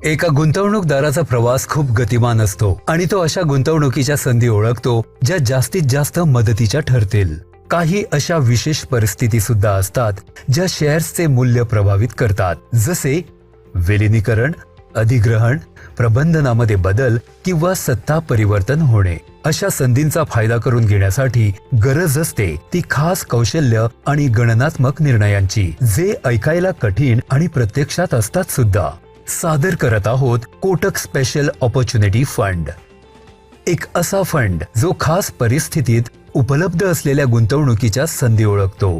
एका गुंतवणूकदाराचा प्रवास खूप गतिमान असतो आणि तो अशा गुंतवणुकीच्या संधी ओळखतो ज्या जास्तीत जास्त मदतीच्या ठरतील. काही अशा विशेष परिस्थिती सुद्धा असतात ज्या शेअर्सचे मूल्य प्रभावित करतात, जसे विलिनीकरण, अधिग्रहण, प्रबंधनामध्ये बदल किंवा सत्ता परिवर्तन होणे. अशा संधींचा फायदा करून घेण्यासाठी गरज असते ती खास कौशल्य आणि गणनात्मक निर्णयांची, जे ऐकायला कठीण आणि प्रत्यक्षात असतात सुद्धा. सादर करत आहोत कोटक स्पेशल ऑपॉर्च्युनिटी फंड, एक असा फंड जो खास परिस्थितीत उपलब्ध असलेल्या गुंतवणुकीच्या संधी ओळखतो.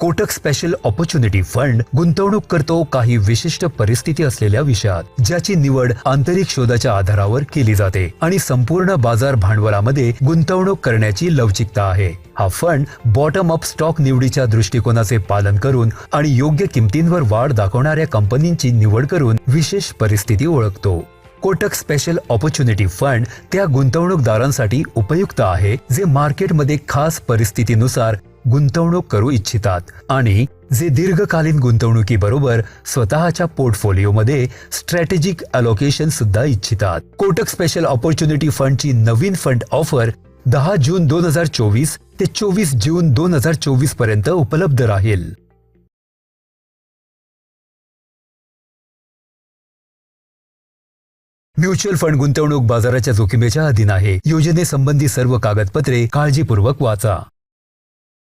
कोटक स्पेशल ऑपॉर्च्युनिटी फंड गुंतवणूक करतो काही विशिष्ट परिस्थिती असलेल्या विषयात, ज्याची निवड आंतरिक शोधाच्या आधारावर केली जाते आणि संपूर्ण बाजार भांडवलामध्ये गुंतवणूक करण्याची लवचिकता आहे. हा फंड बॉटम अप स्टॉक निवडीच्या दृष्टिकोनाचे पालन करून आणि योग्य किमतींवर वाढ दाखवणाऱ्या कंपनींची निवड करून विशेष परिस्थिती ओळखतो. कोटक स्पेशल ऑपॉर्च्युनिटी फंड त्या गुंतवणूकदारांसाठी उपयुक्त आहे जे मार्केटमध्ये खास परिस्थितीनुसार गुंतवणूक करू इच्छितात आणि जे दीर्घकालीन गुंतवणुकीबरोबर स्वतःच्या पोर्टफोलिओमध्ये स्ट्रॅटेजिक अलोकेशन सुद्धा इच्छितात. कोटक स्पेशल ऑपॉर्च्युनिटी फंडची नवीन फंड ऑफर 10 जून 2024 ते 24 जून 2024 पर्यंत उपलब्ध राहील. म्युच्युअल फंड गुंतवणूक बाजाराच्या जोखमीच्या अधीन आहे. योजनेसंबंधी सर्व कागदपत्रे काळजीपूर्वक वाचा.